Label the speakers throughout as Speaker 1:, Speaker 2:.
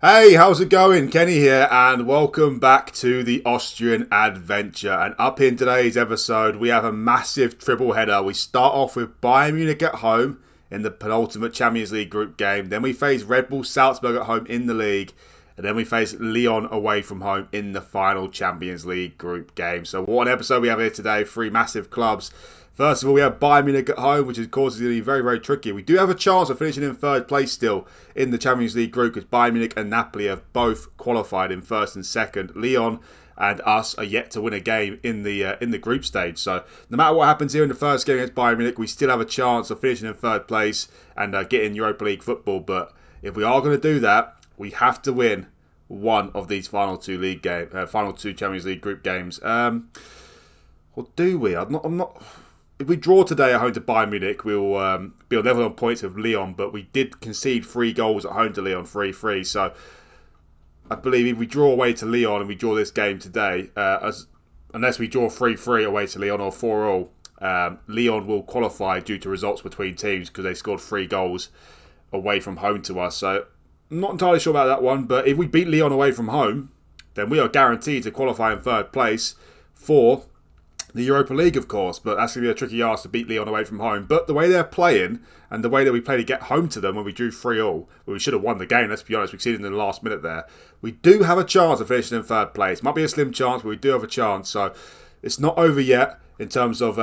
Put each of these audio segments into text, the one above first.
Speaker 1: Hey, how's it going? Kenny here, and welcome back to the Austrian Adventure. And up in today's episode, we have a massive triple header. We start off with Bayern Munich at home in the penultimate Champions League group game. Then we face Red Bull Salzburg at home in the league. And then we face Lyon away from home in the final Champions League group game. So what an episode we have here today. Three massive clubs. First of all, we have Bayern Munich at home, which of course is going to be very, very tricky. We do have a chance of finishing in third place still in the Champions League group because Bayern Munich and Napoli have both qualified in first and second. Lyon and us are yet to win a game in the group stage. So no matter what happens here in the first game against Bayern Munich, we still have a chance of finishing in third place and getting Europa League football. But if we are going to do that, we have to win one of these final two Champions League group games. Or do we? I'm not. If we draw today at home to Bayern Munich, we'll be on level on points with Lyon, but we did concede 3 goals at home to Lyon, 3-3. So I believe if we draw away to Lyon and we draw this game today, unless we draw 3-3 away to Lyon or 4-all, Lyon will qualify due to results between teams because they scored 3 goals away from home to us. So I'm not entirely sure about that one, but if we beat Lyon away from home, then we are guaranteed to qualify in third place for the Europa League, of course, but that's going to be a tricky ask to beat Lyon away from home. But the way they're playing and the way that we played to get home to them when we drew 3-all, well, we should have won the game, let's be honest. We succeeded in the last minute there. We do have a chance of finishing in third place. Might be a slim chance, but we do have a chance. So it's not over yet in terms of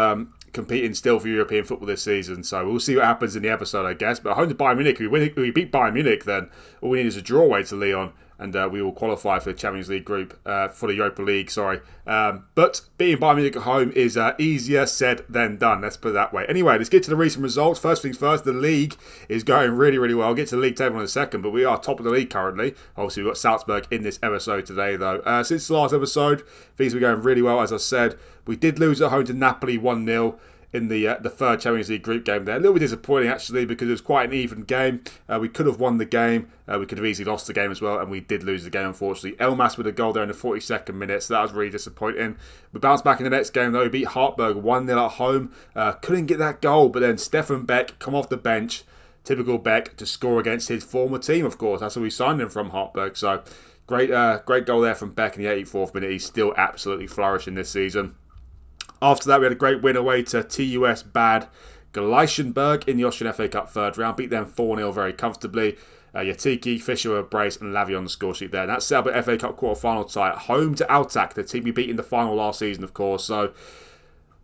Speaker 1: competing still for European football this season. So we'll see what happens in the episode, I guess. But home to Bayern Munich, if we beat Bayern Munich, then all we need is a draw away to Lyon. And we will qualify for the Champions League group, for the Europa League, but beating Bayern Munich at home is easier said than done, let's put it that way. Anyway, let's get to the recent results. First things first, the league is going really, really well. I'll get to the league table in a second, but we are top of the league currently. Obviously, we've got Salzburg in this episode today, though. Since the last episode, things were going really well, as I said. We did lose at home to Napoli 1-0. In the third Champions League group game there. A little bit disappointing actually because it was quite an even game. We could have won the game. We could have easily lost the game as well, and we did lose the game unfortunately. Elmas with a goal there in the 42nd minute, so that was really disappointing. We bounced back in the next game though. We beat Hartberg 1-0 at home. Couldn't get that goal, but then Stefan Beck come off the bench. Typical Beck to score against his former team, of course. That's where we signed him from, Hartberg. So great goal there from Beck in the 84th minute. He's still absolutely flourishing this season. After that, we had a great win away to TUS Bad Gleichenberg in the Austrian FA Cup third round. Beat them 4-0 very comfortably. Yatiki, Fischer were a brace, and Lavia on the score sheet there. And that set up an FA Cup quarter-final tie at home to Altak, the team we beat in the final last season, of course. So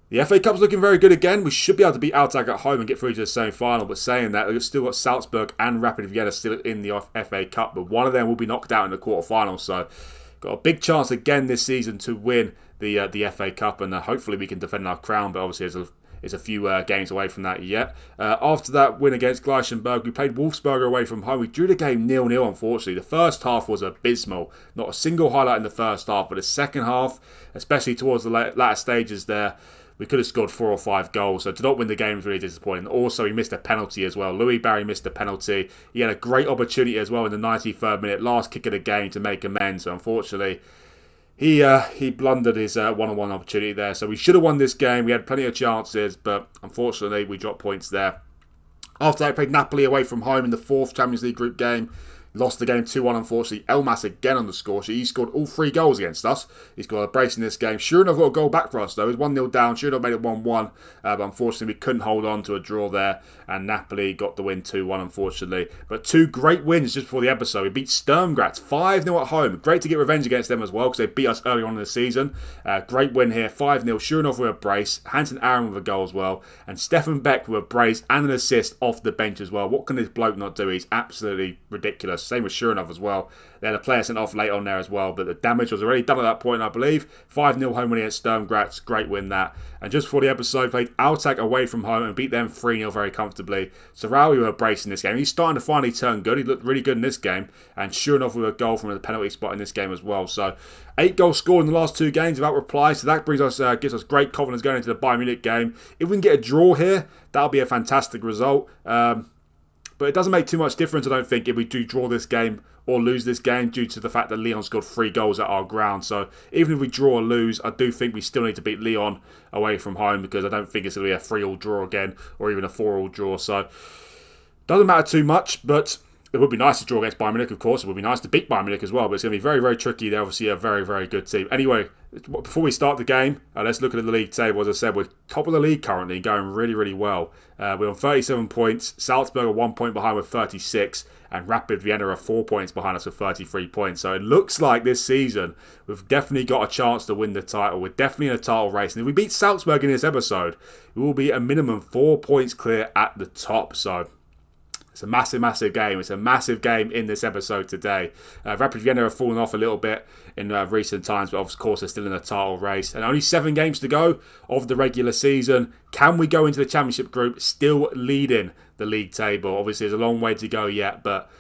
Speaker 1: the FA Cup's looking very good again. We should be able to beat Altak at home and get through to the semi-final. But saying that, we've still got Salzburg and Rapid Vienna still in the FA Cup. But one of them will be knocked out in the quarter-final. So got a big chance again this season to win the FA Cup, and hopefully we can defend our crown, but obviously there's a few games away from that yet. After that win against Gleichenberg, we played Wolfsberger away from home. We drew the game 0-0, unfortunately. The first half was abysmal. Not a single highlight in the first half, but the second half, especially towards the latter stages there, we could have scored 4 or 5 goals. So to not win the game was really disappointing. Also, he missed a penalty as well. Louis Barry missed a penalty. He had a great opportunity as well in the 93rd minute, last kick of the game to make amends. So unfortunately, he blundered his one-on-one opportunity there. So we should have won this game. We had plenty of chances, but unfortunately we dropped points there. After that, we played Napoli away from home in the 4th Champions League group game. Lost the game 2-1, unfortunately. Elmas again on the score sheet. He scored all 3 goals against us. He scored a brace in this game. Shurinov got a goal back for us, though. It was 1-0 down. Shurinov made it 1-1. But unfortunately, we couldn't hold on to a draw there. And Napoli got the win 2-1, unfortunately. But 2 great wins just before the episode. We beat Sturm Graz 5-0 at home. Great to get revenge against them as well, because they beat us early on in the season. Great win here. 5-0. Shurinov with a brace. Hansen Aaron with a goal as well. And Stefan Beck with a brace and an assist off the bench as well. What can this bloke not do? He's absolutely ridiculous. Same with Shurinov as well. They had a player sent off late on there as well, but the damage was already done at that point, I believe. 5-0 home win against Sturm Graz. Great win that. And just before the episode, played Altak away from home and beat them 3-0 very comfortably. Sarawi with a brace in this game. He's starting to finally turn good. He looked really good in this game. And Shurinov with a goal from the penalty spot in this game as well. So 8 goals scored in the last 2 games without reply. So that brings us, gives us great confidence going into the Bayern Munich game. If we can get a draw here, that'll be a fantastic result. But it doesn't make too much difference, I don't think, if we do draw this game or lose this game due to the fact that Lyon scored 3 goals at our ground. So even if we draw or lose, I do think we still need to beat Lyon away from home, because I don't think it's going to be a 3-3 draw again or even a 4-4 draw. So doesn't matter too much, but It would be nice to draw against Bayern Munich, of course. It would be nice to beat Bayern Munich as well, but it's going to be very, very tricky. They're obviously a very, very good team. Anyway, before we start the game, let's look at the league table. As I said, we're top of the league currently, going really, really well. We're on 37 points. Salzburg are 1 point behind with 36, and Rapid Vienna are 4 points behind us with 33 points. So it looks like this season we've definitely got a chance to win the title. We're definitely in a title race. And if we beat Salzburg in this episode, we will be a minimum 4 points clear at the top. So it's a massive, massive game. It's a massive game in this episode today. Rapid Vienna have fallen off a little bit in recent times, but of course they're still in the title race. And only 7 games to go of the regular season. Can we go into the championship group still leading the league table? Obviously, there's a long way to go yet, but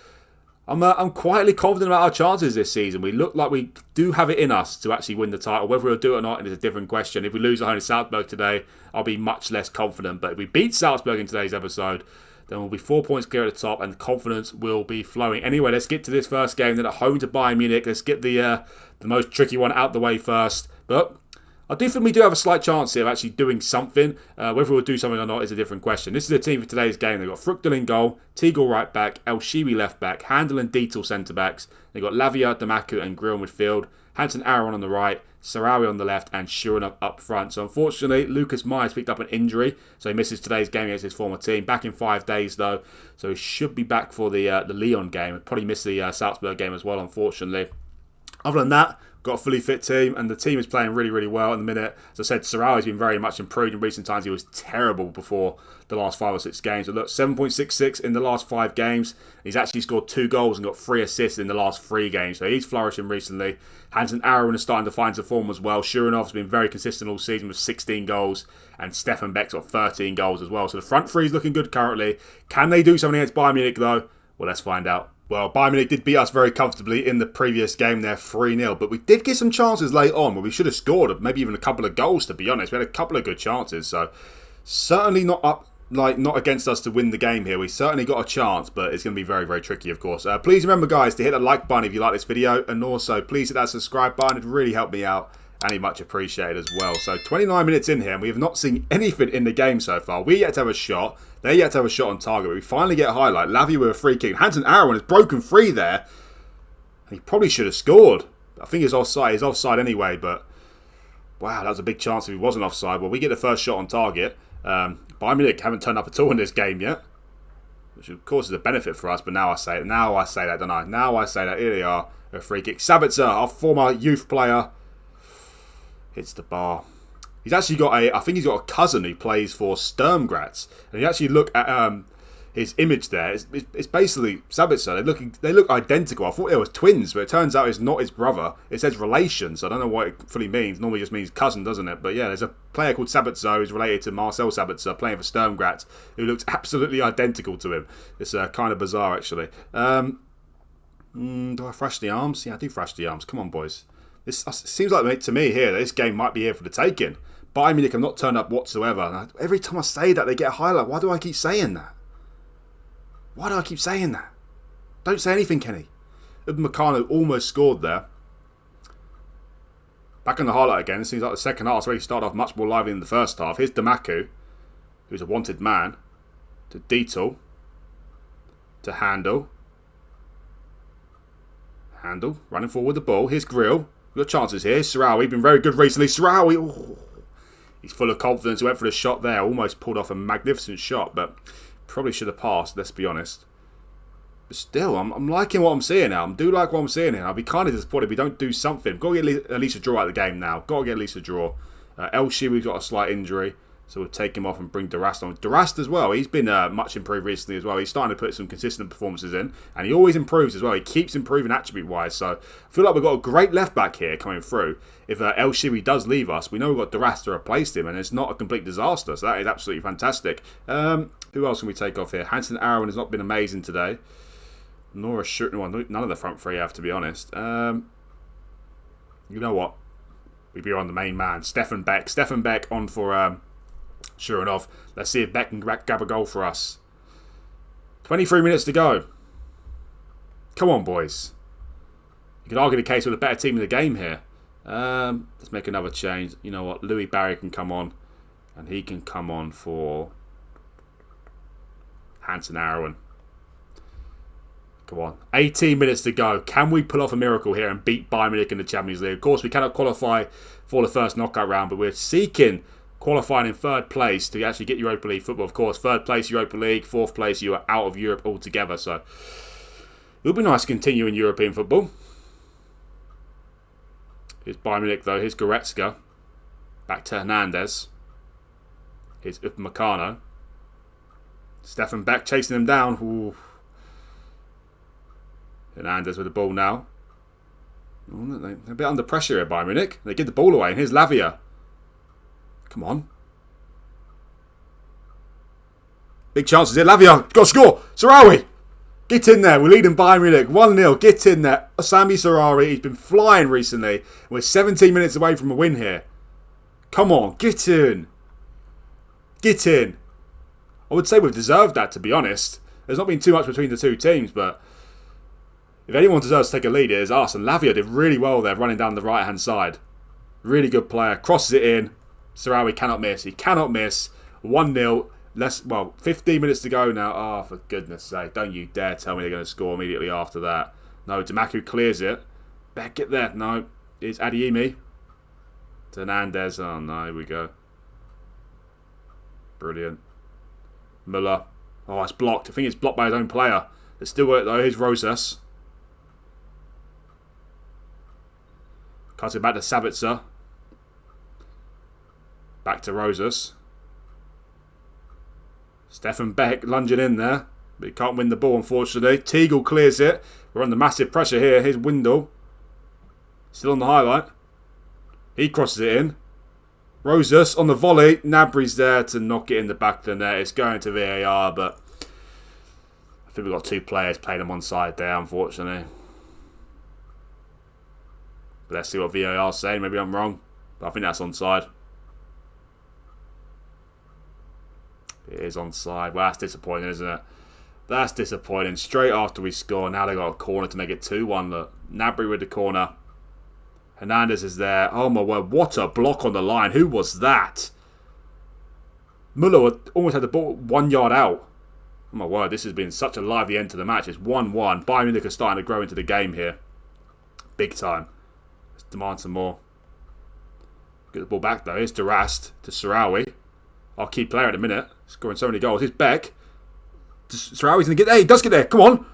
Speaker 1: I'm quietly confident about our chances this season. We look like we do have it in us to actually win the title. Whether we'll do it or not is a different question. If we lose at home to Salzburg today, I'll be much less confident. But if we beat Salzburg in today's episode, then we'll be 4 points clear at the top and confidence will be flowing. Anyway, let's get to this first game. Then at home to Bayern Munich. Let's get the most tricky one out the way first. But I do think we do have a slight chance here of actually doing something. Whether we'll do something or not is a different question. This is the team for today's game. They've got Fruchtel in goal, Tegel right back, El Shiwi left back, Handel and Dietl centre backs. They've got Lavia, Damaku and Grill midfield, Hansen Aaron on the right, Sarawi on the left and Shurin up front. So unfortunately, Lucas Myers picked up an injury, so he misses today's game against his former team. Back in 5 days though, so he should be back for the Lyon game. He'll probably miss the Salzburg game as well, unfortunately. Other than that, got a fully fit team, and the team is playing really, really well in the minute. As I said, Sarawi's been very much improved in recent times. He was terrible before the last 5 or 6 games. But look, 7.66 in the last 5 games. He's actually scored 2 goals and got 3 assists in the last 3 games. So he's flourishing recently. Hansen Aaron is starting to find some form as well. Shurenov's been very consistent all season with 16 goals. And Stefan Beck's got 13 goals as well. So the front three is looking good currently. Can they do something against Bayern Munich though? Well, let's find out. Well, Bayern Munich did beat us very comfortably in the previous game there, 3-0. But we did get some chances late on where we should have scored, maybe even a couple of goals, to be honest. We had a couple of good chances. So certainly not against us to win the game here. We certainly got a chance, but it's going to be very, very tricky, of course. Please remember, guys, to hit that like button if you like this video. And also, please hit that subscribe button. It'd really help me out. And he much appreciated as well. So 29 minutes in here, and we have not seen anything in the game so far. We yet to have a shot. They yet to have a shot on target. But we finally get a highlight. Lavia with a free kick. Hansen Aaron has broken free there. And he probably should have scored. I think he's offside. He's offside anyway, but wow, that was a big chance if he wasn't offside. Well, we get the first shot on target. Bayern Munich haven't turned up at all in this game yet, which of course is a benefit for us. But now I say it. Now I say that, don't I? Now I say that. Here they are. A free kick. Sabitzer, our former youth player, hits the bar. He's actually got I think he's got a cousin who plays for Sturm Graz. And you actually look at his image there. It's basically Sabitzer. They look identical. I thought they were twins, but it turns out it's not his brother. It says relation, so I don't know what it fully means. Normally just means cousin, doesn't it? But yeah, there's a player called Sabitzer who's related to Marcel Sabitzer, playing for Sturm Graz, who looks absolutely identical to him. It's kind of bizarre, actually. Do I thrash the arms? Yeah, I do thrash the arms. Come on, boys. This seems like to me here that this game might be here for the taking. Bayern Munich have not turned up whatsoever. And every time I say that, they get a highlight. Why do I keep saying that? Why do I keep saying that? Don't say anything, Kenny. Upamecano almost scored there. Back on the highlight again. It seems like the second half already started off much more lively than the first half. Here's Damaku, who's a wanted man. To Dietl. To Handel. Handel running forward with the ball. Here's Grill. We've got chances here. Sarawi, been very good recently. Sarawi, oh, he's full of confidence. He went for the shot there. Almost pulled off a magnificent shot, but probably should have passed, let's be honest. But still, I'm liking what I'm seeing now. I do like what I'm seeing here. I'll be kind of disappointed if we don't do something. Got to get at least a draw out of the game now. Got to get at least a draw. El Shiwi's got a slight injury, so we'll take him off and bring Durast on. Durast as well, he's been much improved recently as well. He's starting to put some consistent performances in, and he always improves as well. He keeps improving attribute-wise, so I feel like we've got a great left-back here coming through. If El Shiwi does leave us, we know we've got Durast to replace him, and it's not a complete disaster, so that is absolutely fantastic. Who else can we take off here? Hansen Aaron has not been amazing today. Nor a shooting one. None of the front three have, to be honest. You know what? We'd be on the main man. Stefan Beck. Stefan Beck on for sure enough. Let's see if Beck can grab a goal for us. 23 minutes to go. Come on, boys. You could argue the case with a better team in the game here. Let's make another change. You know what? Louis Barry can come on. And he can come on for Hansen Aaron. Come on. 18 minutes to go. Can we pull off a miracle here and beat Bayern Munich in the Champions League? Of course, we cannot qualify for the first knockout round, but we're seeking qualifying in third place to actually get Europa League football. Of course, third place Europa League, fourth place you are out of Europe altogether. So it would be nice to continue in European football. Here's Bayern Munich though. Here's Goretzka. Back to Hernandez. Here's Upamecano. Stefan Beck chasing him down. Ooh. Hernandez with the ball now. They're a bit under pressure here, Bayern Munich. They give the ball away. And here's Lavia. Come on. Big chances here. Lavia. Got to score. Sarawi. Get in there. We're leading Bayern Munich. 1-0. Get in there. Sami Sarawi. He's been flying recently. We're 17 minutes away from a win here. Come on. Get in. Get in. I would say we've deserved that, to be honest. There's not been too much between the two teams, but if anyone deserves to take a lead, it is us. And Lavia did really well there, running down the right-hand side. Really good player. Crosses it in. Sarawi cannot miss. He cannot miss. 1-0. 15 minutes to go now. Oh, for goodness sake. Don't you dare tell me they're going to score immediately after that. No, Damaku clears it. Beck, get there. No. It's Adeyemi. Hernandez. Oh, no. Here we go. Brilliant. Müller. Oh, it's blocked. I think it's blocked by his own player. It's still work though. Here's Rosas. Cuts it back to Sabitzer. Back to Rosas. Stefan Beck lunging in there. But he can't win the ball, unfortunately. Teagle clears it. We're under massive pressure here. Here's Windle. Still on the highlight. He crosses it in. Rosas on the volley. Gnabry's there to knock it in the back of the net. It's going to VAR, but I think we've got two players playing them on side there, unfortunately. But let's see what VAR's saying. Maybe I'm wrong, but I think that's onside. It is onside. Well, that's disappointing, isn't it? That's disappointing. Straight after we score, now they've got a corner to make it 2-1. Look, Gnabry with the corner. Hernandez is there. Oh my word, what a block on the line. Who was that? Müller almost had the ball 1 yard out. Oh my word, this has been such a lively end to the match. It's 1-1. Bayern Munich are starting to grow into the game here. Big time. Let's demand some more. Get the ball back though. Here's Durast to Sarawi. Our key player at the minute. Scoring so many goals. Here's Beck. Sarawi's going to get there. He does get there. Come on.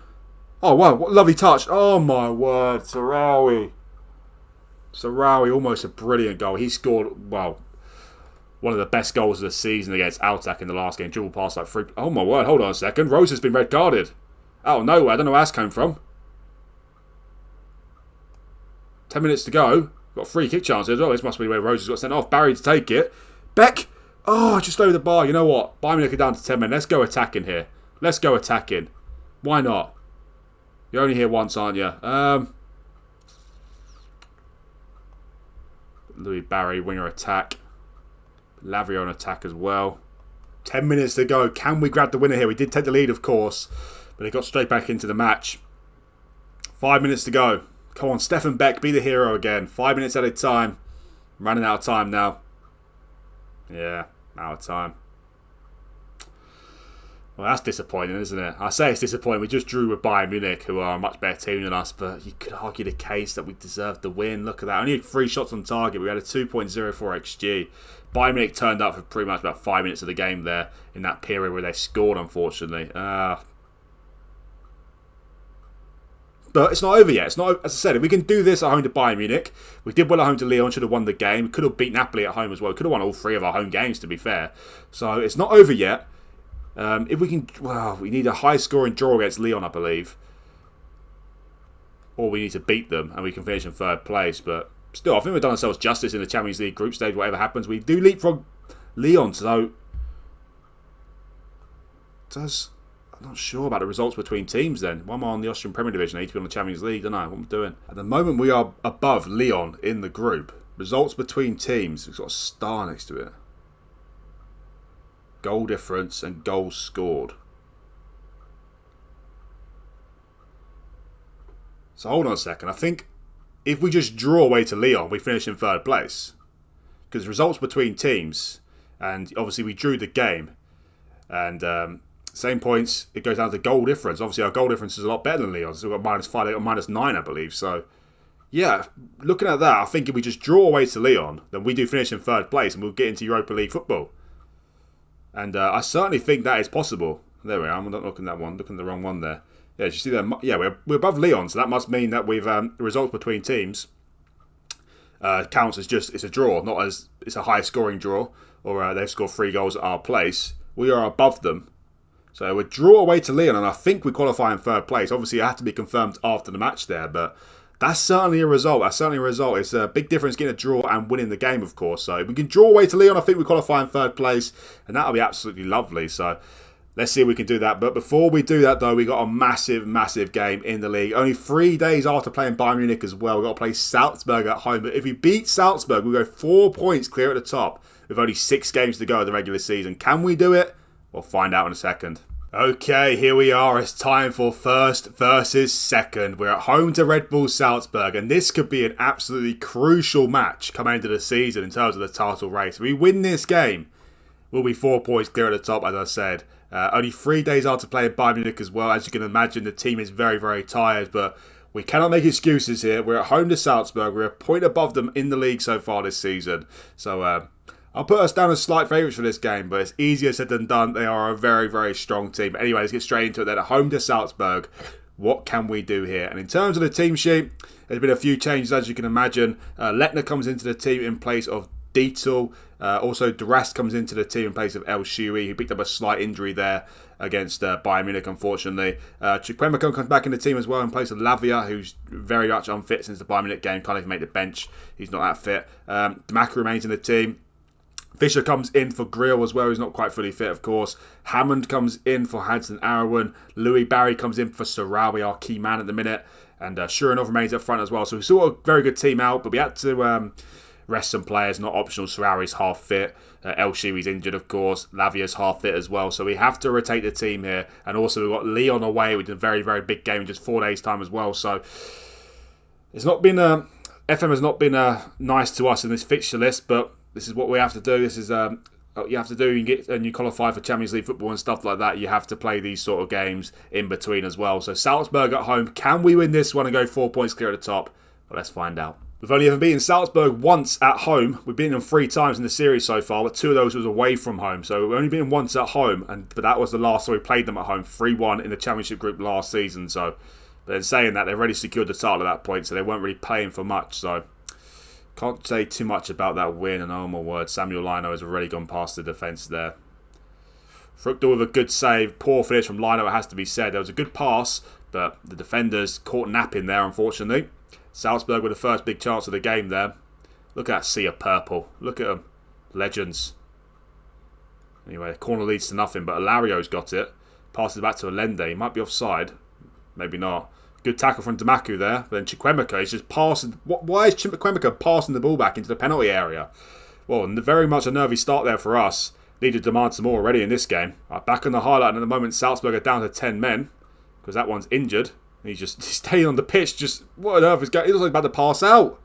Speaker 1: Oh wow, what a lovely touch. Oh my word, Sarawi. Sarawi, almost a brilliant goal. He scored, well, one of the best goals of the season against Altak in the last game. Dribble past like three. Oh my word, hold on a second. Rose has been red carded. Out of nowhere. I don't know where that's come from. 10 minutes to go. Got a free kick chance as well. This must be where Rose has got sent off. Barry to take it. Beck. Oh, just over the bar. You know what? Bayern Munich are down to 10 men. Let's go attacking here. Let's go attacking. Why not? You're only here once, aren't you? Louis Barry, winger attack. Lavia on attack as well. 10 minutes to go. Can we grab the winner here? We did take the lead, of course, but they got straight back into the match. 5 minutes to go. Come on, Stefan Beck, be the hero again. 5 minutes at a time. I'm running out of time now. Yeah, out of time. Well, that's disappointing, isn't it? I say it's disappointing. We just drew with Bayern Munich, who are a much better team than us, but you could argue the case that we deserved the win. Look at that. Only 3 shots on target. We had a 2.04 XG. Bayern Munich turned up for pretty much about 5 minutes of the game there in that period where they scored, unfortunately. But it's not over yet. It's not. As I said, if we can do this at home to Bayern Munich, we did well at home to Lyon, should have won the game. Could have beat Napoli at home as well. Could have won all 3 of our home games, to be fair. So it's not over yet. If we can, well, we need a high-scoring draw against Lyon, I believe, or we need to beat them and we can finish in 3rd place. But still, I think we've done ourselves justice in the Champions League group stage. Whatever happens, we do leapfrog Lyon. So, I'm not sure about the results between teams. Then why am I on the Austrian Premier Division? I need to be on the Champions League. Don't know what I'm doing. At the moment, we are above Lyon in the group. Results between teams. It's got a star next to it. Goal difference and goals scored. So hold on a second. I think if we just draw away to Lyon, we finish in 3rd place. Because results between teams, and obviously we drew the game, and same points. It goes down to goal difference. Obviously, our goal difference is a lot better than Lyon. So we've got -5, they've got -9, I believe. So, yeah, looking at that, I think if we just draw away to Lyon, then we do finish in 3rd place and we'll get into Europa League football. And I certainly think that is possible. There we are. I'm not looking at that one. Looking at the wrong one there. Yeah, did you see that? Yeah, we're above Lyon, so that must mean that we've the results between teams counts as just it's a draw, not as it's a high scoring draw, or they've scored 3 goals at our place. We are above them. So we draw away to Lyon, and I think we qualify in 3rd place. Obviously, it had to be confirmed after the match there, but that's certainly a result. It's a big difference getting a draw and winning the game, of course. So if we can draw away to Lyon, I think we qualify in 3rd place, and that'll be absolutely lovely. So let's see if we can do that. But before we do that, though, we got a massive, massive game in the league. Only 3 days after playing Bayern Munich as well. We've got to play Salzburg at home. But if we beat Salzburg, we'll go 4 points clear at the top with only 6 games to go in the regular season. Can we do it? We'll find out in a second. Okay, here we are. It's time for first versus second. We're at home to Red Bull Salzburg, and this could be an absolutely crucial match coming into the season in terms of the title race. If we win this game, we'll be 4 points clear at the top, as I said. Only 3 days after playing Bayern Munich as well. As you can imagine, the team is very, very tired, but we cannot make excuses here. We're at home to Salzburg. We're a point above them in the league so far this season. So I'll put us down as slight favourites for this game, but it's easier said than done. They are a very, very strong team. Anyway, let's get straight into it then. At home to Salzburg, what can we do here? And in terms of the team sheet, there's been a few changes, as you can imagine. Lettner comes into the team in place of Dietl. Also, Durast comes into the team in place of El Shiri, who picked up a slight injury there against Bayern Munich, unfortunately. Chukwuemeka comes back in the team as well in place of Lavia, who's very much unfit since the Bayern Munich game. Can't even make the bench. He's not that fit. Damaku remains in the team. Fischer comes in for Grill as well. He's not quite fully fit, of course. Hammond comes in for Hudson Arawan. Louis Barry comes in for Sarawi, our key man at the minute. And Shuranov remains up front as well. So we saw a very good team out, but we had to rest some players, not optional. Sarawi's half fit. El Shiri's injured, of course. Lavia's half fit as well. So we have to rotate the team here. And also we've got Lyon away, which is a very, very big game in just 4 days' time as well. So it's not been... FM has not been nice to us in this fixture list, but this is what we have to do. This is you have to do. You get and you qualify for Champions League football and stuff like that. You have to play these sort of games in between as well. So Salzburg at home. Can we win this one and go 4 points clear at the top? Well, let's find out. We've only ever beaten Salzburg once at home. We've beaten them 3 times in the series so far, but 2 of those was away from home. So we've only been once at home, but that was the last time we played them at home. 3-1 in the Championship group last season. So, but then saying that, they've already secured the title at that point, so they weren't really playing for much. So can't say too much about that win, and oh my word, Samuel Lino has already gone past the defence there. Fructal with a good save. Poor finish from Lino, it has to be said. There was a good pass, but the defenders caught napping there, unfortunately. Salzburg with the first big chance of the game there. Look at that sea of purple. Look at them. Legends. Anyway, the corner leads to nothing, but Alario's got it. Passes back to Allende. He might be offside. Maybe not. Good tackle from Damaku there. But then Chukwuemeka is just passing. Why is Chukwuemeka passing the ball back into the penalty area? Well, very much a nervy start there for us. Need to demand some more already in this game. Right, back on the highlight, and at the moment Salzburg are down to 10 men. Because that one's injured. He's staying on the pitch. Just, what on earth is going on? He looks like he's about to pass out.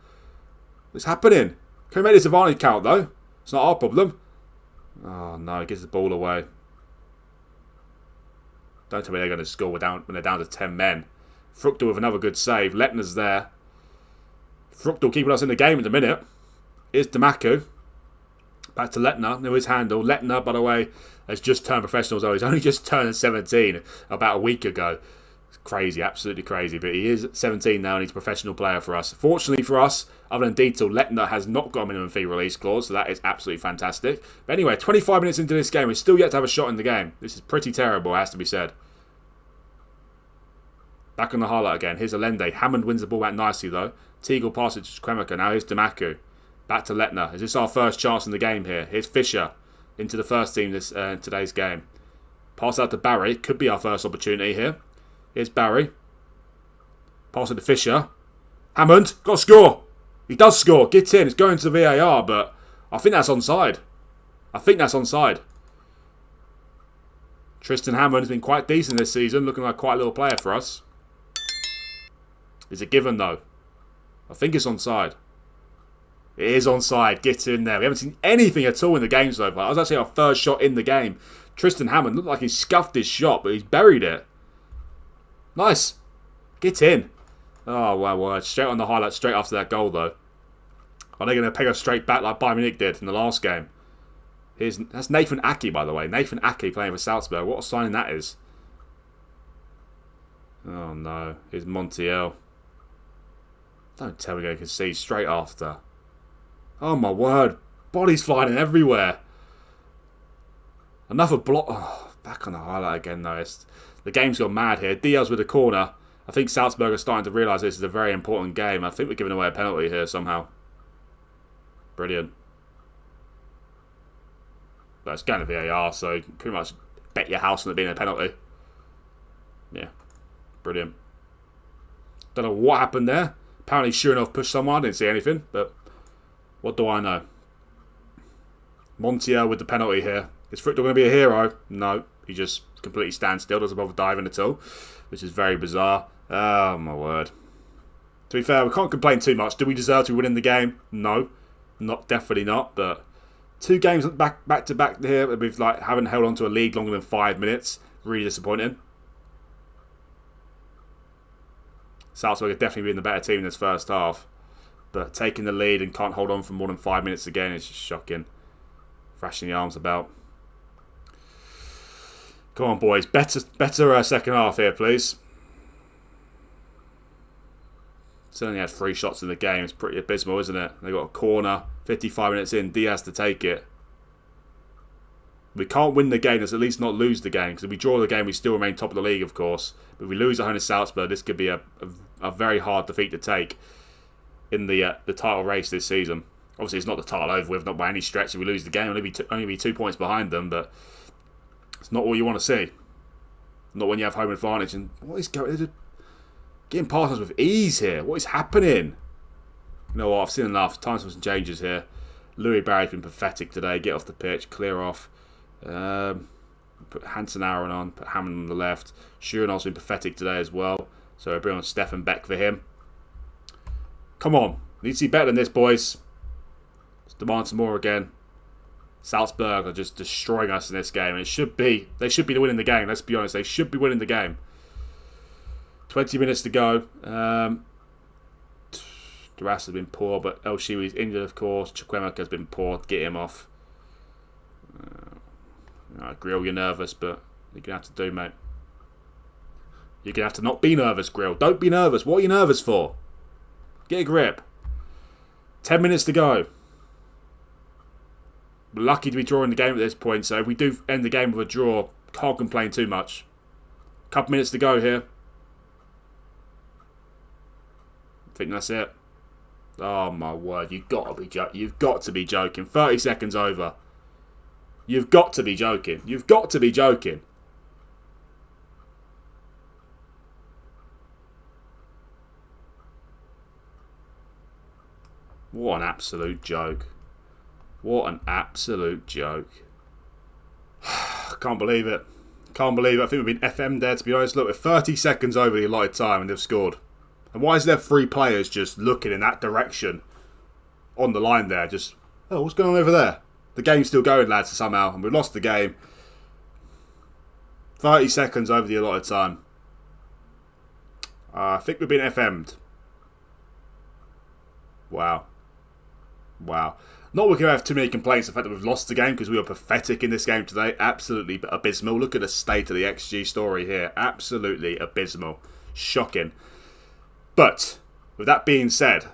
Speaker 1: What's happening? Can we make this advantage count, though? It's not our problem. Oh, no. He gives the ball away. Don't tell me they're going to score when they're down to 10 men. Fructal with another good save. Lettner's there. Fructal keeping us in the game in a minute. Here's Damaku. Back to Lettner. Now his handle. Lettner, by the way, has just turned professional. So he's only just turned 17 about a week ago. It's crazy, absolutely crazy. But he is 17 now and he's a professional player for us. Fortunately for us, other than Dietl, Lettner has not got a minimum fee release clause. So that is absolutely fantastic. But anyway, 25 minutes into this game, we're still yet to have a shot in the game. This is pretty terrible, it has to be said. Back on the highlight again. Here's Allende. Hammond wins the ball back nicely, though. Teagle passes to Chukwuemeka. Now here's Damaku. Back to Lettner. Is this our first chance in the game here? Here's Fischer into the first team today's game. Pass out to Barry. Could be our first opportunity here. Here's Barry. Pass it to Fischer. Hammond. Got to score. He does score. Get in. It's going to VAR, but I think that's onside. Tristan Hammond has been quite decent this season. Looking like quite a little player for us. Is it given, though? I think it's onside. It is onside. Get in there. We haven't seen anything at all in the game so far. That was actually our first shot in the game. Tristan Hammond looked like he scuffed his shot, but he's buried it. Nice. Get in. Oh, my word. Straight on the highlight, straight after that goal, though. Are they going to peg us straight back like Bayern Munich did in the last game? That's Nathan Ake, by the way. Nathan Ake playing for Salzburg. What a signing that is. Oh, no. Here's Montiel. Don't tell me they can see straight after. Oh, my word. Bodies flying in everywhere. Another block. Oh, back on the highlight again, though. The game's gone mad here. Diaz with a corner. I think Salzburg are starting to realise this is a very important game. I think we're giving away a penalty here somehow. Brilliant. But it's going to VAR, so you can pretty much bet your house on it being a penalty. Yeah. Brilliant. Don't know what happened there. Apparently, sure enough, pushed someone. I didn't see anything, but what do I know? Montiel with the penalty here. Is Frickel going to be a hero? No. He just completely stands still, doesn't bother diving at all, which is very bizarre. Oh, my word. To be fair, we can't complain too much. Do we deserve to be winning the game? No. Definitely not, but 2 games back to back here. We've haven't held on to a lead longer than 5 minutes. Really disappointing. Salzburg have definitely been the better team in this first half, but taking the lead and can't hold on for more than 5 minutes again is just shocking. Thrashing the arms about. Come on, boys. Better second half here, please. Certainly had 3 shots in the game. It's pretty abysmal, isn't it? They got a corner. 55 minutes in. Diaz to take it. We can't win the game. Let's at least not lose the game. Because if we draw the game, we still remain top of the league, of course. But if we lose at home to Salzburg, this could be a very hard defeat to take in the title race this season. Obviously, it's not the title over with, not by any stretch. If we lose the game, we'll only be 2 points behind them. But it's not all you want to see. Not when you have home advantage. And what is going on? Getting past us with ease here. What is happening? You know what? I've seen enough. Time for some changes here. Louis Barry's been pathetic today. Get off the pitch. Clear off. Put Hansen Aaron on. Put Hammond on the left. Shurenov's been pathetic today as well. So I bring on Stefan Beck for him. Come on. Need to see better than this, boys. Let's demand some more again. Salzburg are just destroying us in this game. They should be winning the game. Let's be honest. They should be winning the game. 20 minutes to go. Duras has been poor, but El Shiwi's injured, of course. Chukwemeka has been poor. Get him off. Grill, you're nervous, but you're going to have to do, mate. You're going to have to not be nervous, Grill. Don't be nervous. What are you nervous for? Get a grip. 10 minutes to go. We're lucky to be drawing the game at this point, so if we do end the game with a draw, can't complain too much. Couple minutes to go here. I think that's it. Oh my word! You've got to be joking. 30 seconds over. You've got to be joking. You've got to be joking. What an absolute joke. What an absolute joke. Can't believe it. Can't believe it. I think we've been FM'd there, to be honest. Look, we're 30 seconds over the allotted time and they've scored. And why is there 3 players just looking in that direction on the line there? Just, oh, what's going on over there? The game's still going, lads, somehow. And we've lost the game. 30 seconds over the allotted time. I think we've been FM'd. Wow. Wow. Not we're going to have too many complaints the fact that we've lost the game because we were pathetic in this game today. Absolutely abysmal. Look at the state of the XG story here. Absolutely abysmal. Shocking. But, with that being said,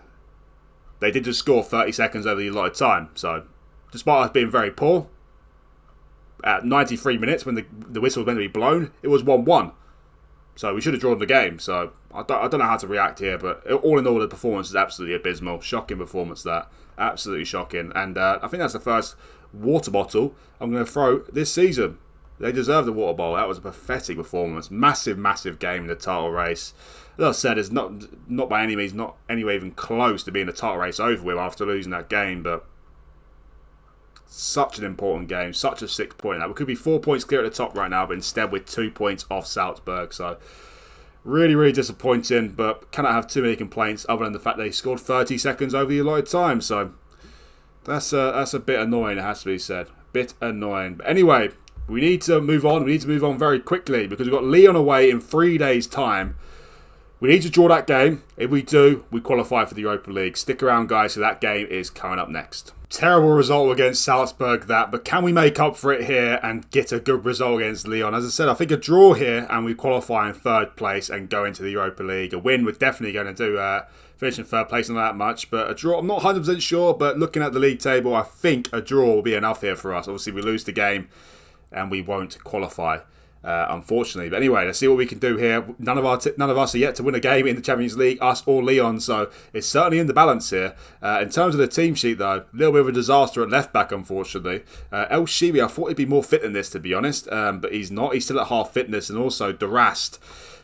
Speaker 1: they did just score 30 seconds over the allotted time. So, despite us being very poor, at 93 minutes when the whistle was meant to be blown, it was 1-1. So, we should have drawn the game. So, I don't know how to react here, but all in all, the performance is absolutely abysmal. Shocking performance, that. Absolutely shocking. And I think that's the first water bottle I'm going to throw this season. They deserve the water bottle. That was a pathetic performance. Massive, massive game in the title race. As I said, it's not by any means, not anywhere even close to being the title race over with after losing that game, but such an important game, such a 6 point. We could be 4 points clear at the top right now, but instead we're 2 points off Salzburg. So really, really disappointing, but cannot have too many complaints other than the fact they scored 30 seconds over the allotted time. So that's a bit annoying, it has to be said. Bit annoying. But anyway, We need to move on. We need to move on very quickly because we've got Lyon away in 3 days' time. We need to draw that game. If we do, we qualify for the Europa League. Stick around, guys, so that game is coming up next. Terrible result against Salzburg, but can we make up for it here and get a good result against Lyon? As I said, I think a draw here and we qualify in third place and go into the Europa League. A win, we're definitely going to do finish in third place, not that much. But a draw, I'm not 100% sure, but looking at the league table, I think a draw will be enough here for us. Obviously, we lose the game and we won't qualify. Unfortunately, but anyway, let's see what we can do here. None of us are yet to win a game in the Champions League, us or Lyon, so it's certainly in the balance here. In terms of the team sheet, though, a little bit of a disaster at left back, unfortunately. El Shibi, I thought he'd be more fit than this, to be honest, but he's not. He's still at half fitness, and also Durast,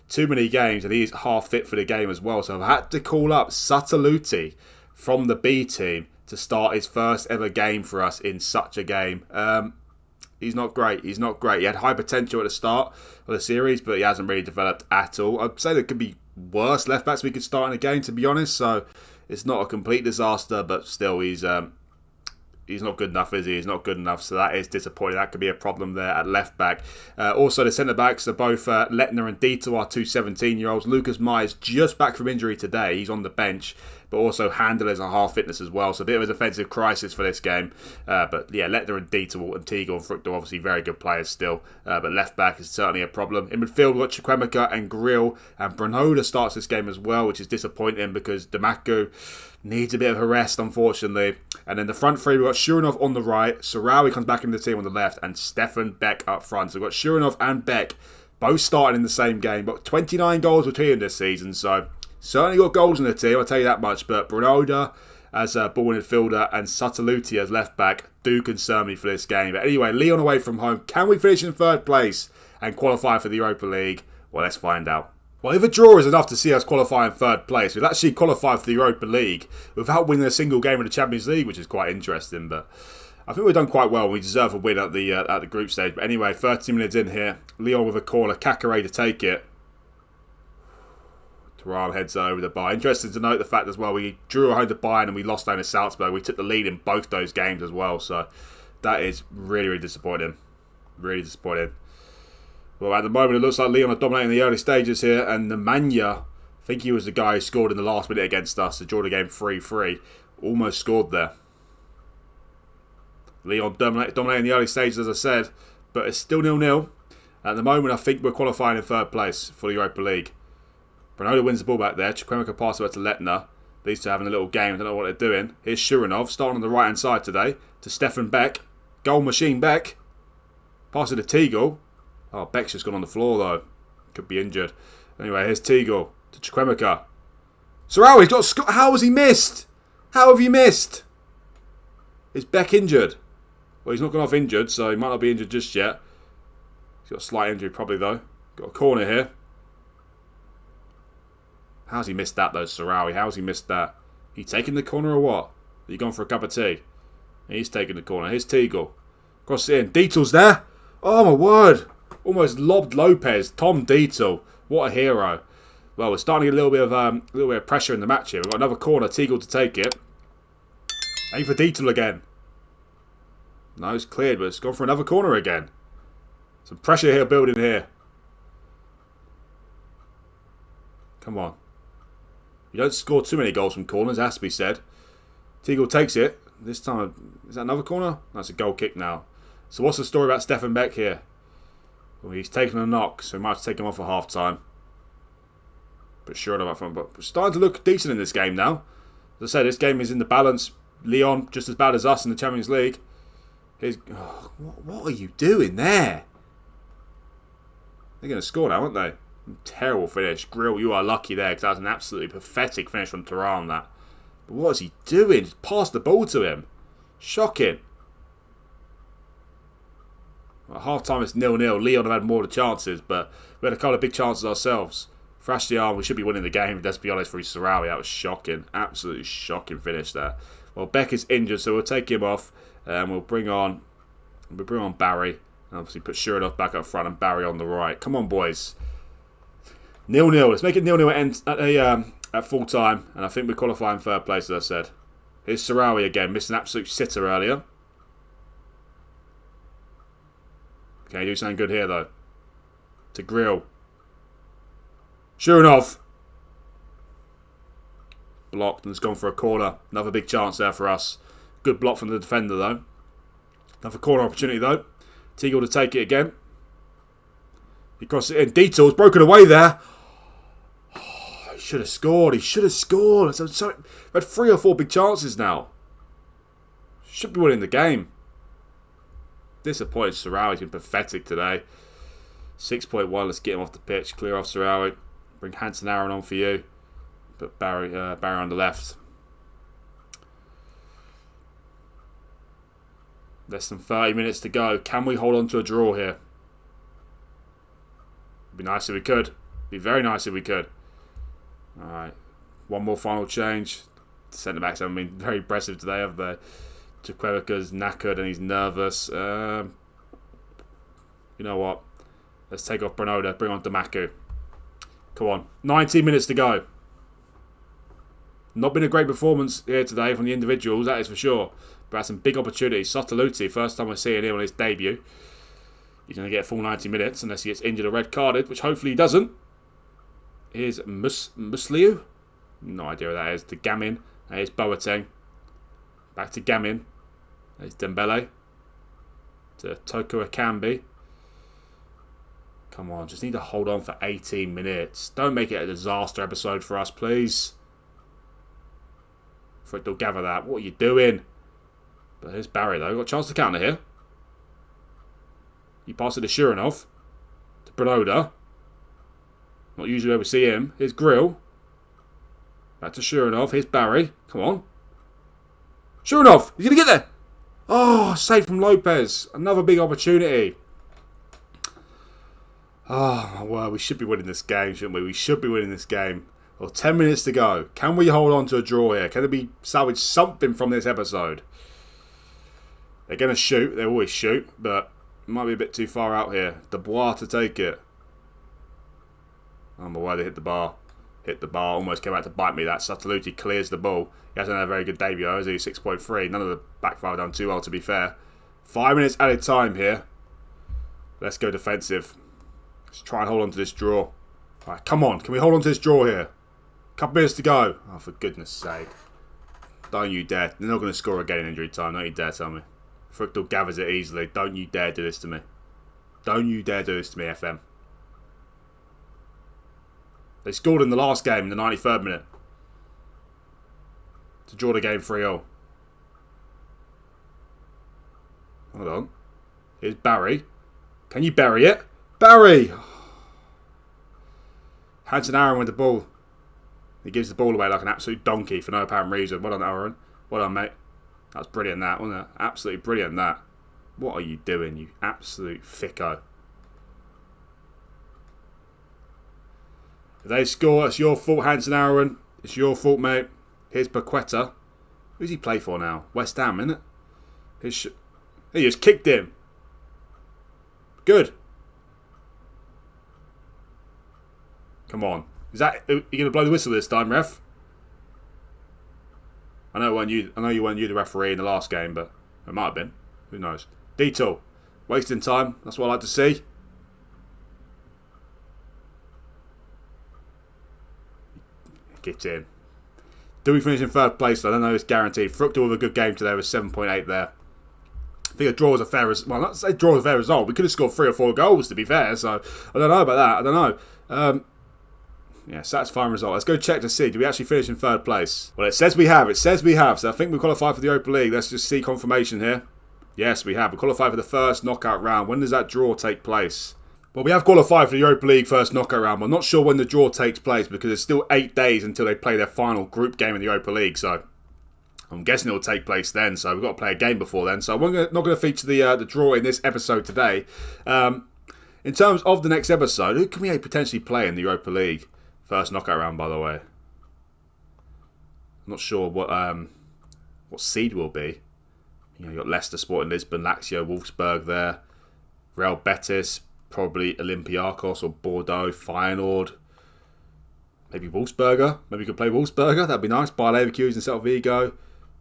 Speaker 1: too many games, and he's half fit for the game as well. So I've had to call up Sataluti from the B team to start his first ever game for us in such a game. He's not great. He had high potential at the start of the series, but he hasn't really developed at all. I'd say there could be worse left backs we could start in a game, to be honest. So it's not a complete disaster, but still, he's not good enough, is he? He's not good enough, so that is disappointing. That could be a problem there at left back. Also, the centre backs are both Lettner and Dieter, our two 17-year-olds. Lucas Myers just back from injury today. He's on the bench. But also Handler's a half fitness as well. So a bit of a defensive crisis for this game. But yeah, Lettner and Dieter and Teagle and Frucht are obviously very good players still. But left back is certainly a problem. In midfield, we've got Chukwemeka and Grill. And Brunhoda starts this game as well, which is disappointing because Damaku needs a bit of a rest, unfortunately. And then the front three, we've got Shuranov on the right. Sarawi comes back into the team on the left. And Stefan Beck up front. So we've got Shuranov and Beck both starting in the same game. But 29 goals between them this season, so certainly got goals in the team, I'll tell you that much. But Brunhoda as a ball midfielder and Sataluti as left back do concern me for this game. But anyway, Lyon away from home. Can we finish in third place and qualify for the Europa League? Well, let's find out. Well, if a draw is enough to see us qualify in third place, we've actually qualified for the Europa League without winning a single game in the Champions League, which is quite interesting. But I think we've done quite well. We deserve a win at the group stage. But anyway, 30 minutes in here. Lyon with a corner. Kakare to take it. Thuram heads over the bar. Interesting to note the fact as well, we drew home to Bayern and we lost down to Salzburg. We took the lead in both those games as well. So that is really, really disappointing. Really disappointing. Well, at the moment, it looks like Lyon are dominating the early stages here. And Nemanja, I think he was the guy who scored in the last minute against us to draw the game 3-3. Almost scored there. Lyon dominating the early stages, as I said. But it's still 0-0. At the moment, I think we're qualifying in third place for the Europa League. Brunhoda wins the ball back there. Chukwemeka passes it to Lettner. These two having a little game. I don't know what they're doing. Here's Shuranov starting on the right-hand side today. To Stefan Beck. Goal machine Beck. Pass it to Teagle. Oh, Beck's just gone on the floor though. Could be injured. Anyway, here's Teagle. To Chukwemeka. Sarawi, he's got... How has he missed? How have you missed? Is Beck injured? Well, he's not gone off injured, so he might not be injured just yet. He's got a slight injury probably though. Got a corner here. How's he missed that though, Sarawi? How's he missed that? He taking the corner or what? Are you going for a cup of tea? He's taking the corner. Here's Teagle. Cross it in. Dietel's there. Oh my word. Almost lobbed Lopez. Tom Dietel. What a hero. Well, we're starting to get a little bit of pressure in the match here. We've got another corner. Teagle to take it. Aim for Dietel again. No, it's cleared, but it's gone for another corner again. Some pressure here building here. Come on. You don't score too many goals from corners, it has to be said. Teagle takes it. This time, is that another corner? That's a goal kick now. So what's the story about Stefan Beck here? Well, he's taken a knock, so we might have to take him off at half time. But sure enough, up front. But we're starting to look decent in this game now. As I said, this game is in the balance. Lyon just as bad as us in the Champions League. Here's, oh, what are you doing there? They're going to score now, aren't they? Terrible finish. Grill, you are lucky there because that was an absolutely pathetic finish from Thuram, that. But what is he doing? Just pass the ball to him. Shocking. At half time it's 0-0. Lyon have had more of the chances, but we had a couple of big chances ourselves. Thrash the arm, we should be winning the game, let's be honest, for Sarawi. That was shocking. Absolutely shocking finish there. Well, Beck is injured, so we'll take him off and we'll bring on Barry. And obviously put Shuranov back up front and Barry on the right. Come on, boys. 0-0. Let's make it 0-0 at full time. And I think we qualify in third place, as I said. Here's Sarawi again. Missed an absolute sitter earlier. Can he do something good here, though? To Grill. Sure enough. Blocked and it's gone for a corner. Another big chance there for us. Good block from the defender, though. Another corner opportunity, though. Teagle to take it again. He crosses it in. Detour's broken away there. Oh, he should have scored. He should have scored. So, we've had 3 or 4 big chances now. Should be winning the game. Disappointed Sarawi. He's been pathetic today. 6.1. Let's get him off the pitch. Clear off Sarawi. Bring Hansen Aaron on for you. But Barry on the left. Less than 30 minutes to go. Can we hold on to a draw here? It'd be nice if we could. It'd be very nice if we could. Alright. One more final change. Centre backs haven't been very impressive today, have they? Chukwuemeka's knackered and he's nervous. You know what? Let's take off Brenoda. Bring on Damaku. Come on. 19 minutes to go. Not been a great performance here today from the individuals, that is for sure. But had some big opportunities. Sotaluti, first time we're seeing him on his debut. He's going to get a full 90 minutes unless he gets injured or red carded, which hopefully he doesn't. Here's Musliu. No idea what that is. To Gamin. Here's Boateng. Back to Gamin. There's Dembele. To Toko Akambi. Come on, just need to hold on for 18 minutes. Don't make it a disaster episode for us, please. Frick, they'll gather that. What are you doing? But here's Barry, though. Got a chance to counter here. You pass it to Shuranov. To Brenoda. Not usually where we see him. Here's Grill. Back to Shuranov. Here's Barry. Come on. Shuranov! He's going to get there! Oh, saved from Lopez. Another big opportunity. Oh, my word. We should be winning this game, shouldn't we? We should be winning this game. Well, 10 minutes to go. Can we hold on to a draw here? Can there be salvage something from this episode? They're going to shoot. They always shoot. But it might be a bit too far out here. Dubois to take it. Oh, my word. They hit the bar. Hit the bar. Almost came out to bite me. That Sotaluti clears the ball. He hasn't had a very good debut, has he? 6.3. None of the back five have done too well, to be fair. 5 minutes added time here. Let's go defensive. Let's try and hold on to this draw. All right, come on. Can we hold on to this draw here? Couple minutes to go. Oh, for goodness sake. Don't you dare. They're not going to score again in injury time. Don't you dare tell me. Frictal gathers it easily. Don't you dare do this to me. Don't you dare do this to me, FM. They scored in the last game in the 93rd minute. To draw the game 3-0. Hold on. Here's Barry. Can you bury it? Barry! Hansen Aaron with the ball. He gives the ball away like an absolute donkey for no apparent reason. Well done, Aaron. Well done, mate. That was brilliant, that, wasn't it? Absolutely brilliant, that. What are you doing, you absolute thicko? If they score, it's your fault, Hansen Aaron. It's your fault, mate. Here's Paqueta. Who's he play for now? West Ham, isn't it? He just kicked him. Good. Come on. Is that you going to blow the whistle this time, ref? I know you weren't you the referee in the last game, but it might have been. Who knows? Detour. Wasting time. That's what I like to see. Get in. Do we finish in third place? I don't know. It's guaranteed. Fructal with a good game today with 7.8 there. I think a draw was a fair result. Well, not to say draw was a fair result. We could have scored 3 or 4 goals, to be fair. So, I don't know about that. I don't know. Yeah, satisfying result. Let's go check to see. Do we actually finish in third place? Well, it says we have. It says we have. So, I think we qualified for the Europa League. Let's just see confirmation here. Yes, we have. We qualified for the first knockout round. When does that draw take place? Well, we have qualified for the Europa League first knockout round. I'm not sure when the draw takes place because it's still 8 days until they play their final group game in the Europa League. So, I'm guessing it will take place then. So, we've got to play a game before then. So, we're not going to feature the draw in this episode today. In terms of the next episode, who can we potentially play in the Europa League? First knockout round, by the way. I'm not sure what seed will be. You know, you've got Leicester, Sporting Lisbon, Lazio, Wolfsburg there. Real Betis, probably Olympiacos or Bordeaux, Feyenoord. Maybe Wolfsberger. Maybe we could play Wolfsberger. That'd be nice. Bayer Leverkusen, Celta Vigo.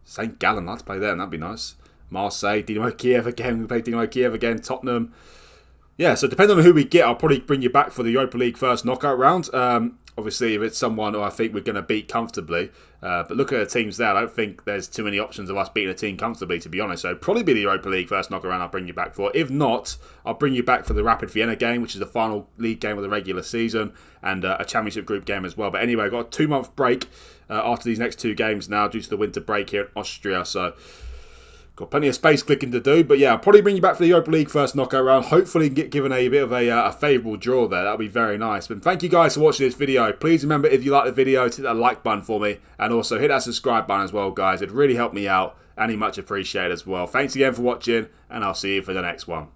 Speaker 1: St. Gallen, I'd play them. That'd be nice. Marseille, Dinamo Kiev again. We play Dinamo Kiev again. Tottenham. Yeah, so depending on who we get, I'll probably bring you back for the Europa League first knockout round. Obviously, if it's someone who I think we're going to beat comfortably. But looking at the teams there, I don't think there's too many options of us beating a team comfortably, to be honest. So probably be the Europa League first knockout round I'll bring you back for. If not, I'll bring you back for the Rapid Vienna game, which is the final league game of the regular season, and a championship group game as well. But anyway, I've got a 2-month break after these next 2 games now due to the winter break here in Austria. So got plenty of space clicking to do, but yeah, I'll probably bring you back for the Europa League first knockout round. Hopefully get given a bit of a favourable draw there. That'll be very nice. But thank you guys for watching this video. Please remember, if you like the video, to hit that like button for me, and also hit that subscribe button as well, guys. It'd really help me out, and much appreciated as well. Thanks again for watching, and I'll see you for the next one.